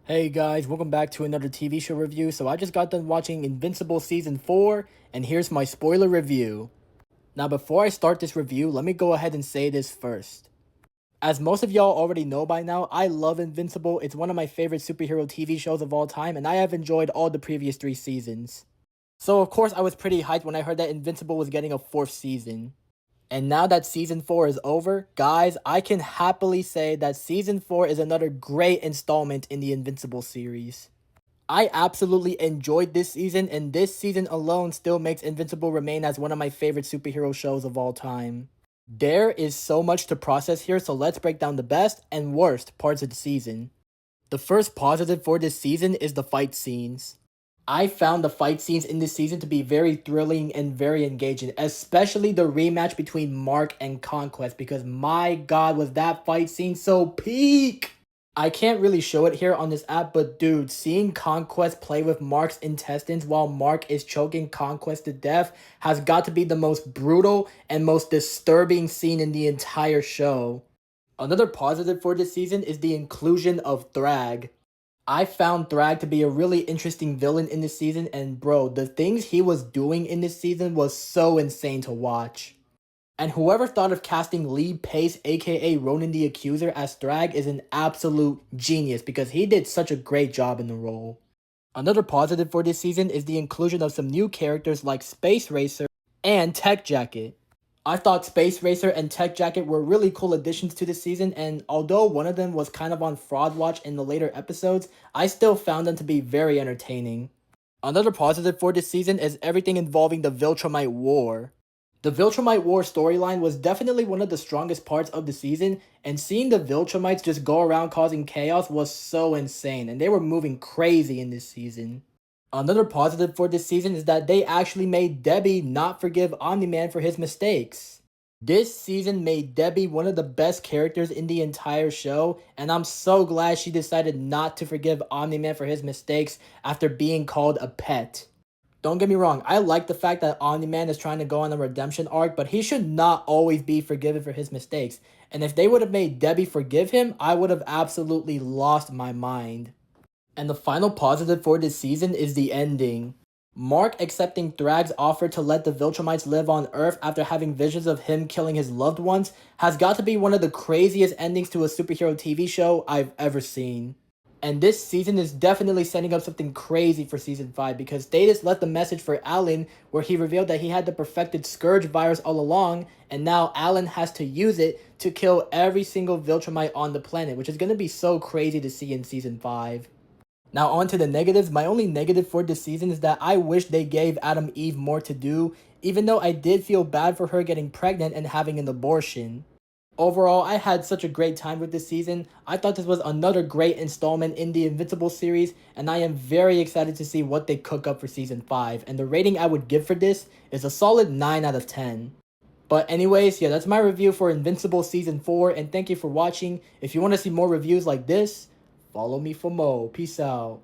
Hey guys, welcome back to another TV show review. So I just got done watching Invincible Season 4, and here's my spoiler review. Now before I start this review, let me go ahead and say this first. As most of y'all already know by now, I love Invincible. It's one of my favorite superhero TV shows of all time, and I have enjoyed all the previous 3 seasons. So of course I was pretty hyped when I heard that Invincible was getting a 4th season. And now that season 4 is over, guys, I can happily say that season 4 is another great installment in the Invincible series. I absolutely enjoyed this season, and this season alone still makes Invincible remain as one of my favorite superhero shows of all time. There is so much to process here, so let's break down the best and worst parts of the season. The first positive for this season is the fight scenes. I found the fight scenes in this season to be very thrilling and very engaging, especially the rematch between Mark and Conquest, because my god was that fight scene so peak! I can't really show it here on this app, but dude, seeing Conquest play with Mark's intestines while Mark is choking Conquest to death has got to be the most brutal and most disturbing scene in the entire show. Another positive for this season is the inclusion of Thrag. I found Thrag to be a really interesting villain in this season, and bro, the things he was doing in this season was so insane to watch. And whoever thought of casting Lee Pace, aka Ronan the Accuser, as Thrag is an absolute genius because he did such a great job in the role. Another positive for this season is the inclusion of some new characters like Space Racer and Tech Jacket. I thought Space Racer and Tech Jacket were really cool additions to the season, and although one of them was kind of on fraud watch in the later episodes, I still found them to be very entertaining. Another positive for this season is everything involving the Viltrumite War. The Viltrumite War storyline was definitely one of the strongest parts of the season, and seeing the Viltrumites just go around causing chaos was so insane, and they were moving crazy in this season. Another positive for this season is that they actually made Debbie not forgive Omni-Man for his mistakes. This season made Debbie one of the best characters in the entire show, and I'm so glad she decided not to forgive Omni-Man for his mistakes after being called a pet. Don't get me wrong, I like the fact that Omni-Man is trying to go on a redemption arc, but he should not always be forgiven for his mistakes. And if they would have made Debbie forgive him, I would have absolutely lost my mind. And the final positive for this season is the ending. Mark accepting Thrag's offer to let the Viltrumites live on Earth after having visions of him killing his loved ones has got to be one of the craziest endings to a superhero TV show I've ever seen. And this season is definitely setting up something crazy for season 5 because Status left the message for Alan where he revealed that he had the perfected Scourge virus all along, and now Alan has to use it to kill every single Viltrumite on the planet, which is going to be so crazy to see in season 5. Now on to the negatives. My only negative for this season is that I wish they gave Adam Eve more to do, even though I did feel bad for her getting pregnant and having an abortion. Overall, I had such a great time with this season. I thought this was another great installment in the Invincible series, and I am very excited to see what they cook up for season 5, and the rating I would give for this is a solid 9 out of 10. But anyways, yeah, that's my review for Invincible Season 4, and thank you for watching. If you want to see more reviews like this, follow me for more. Peace out.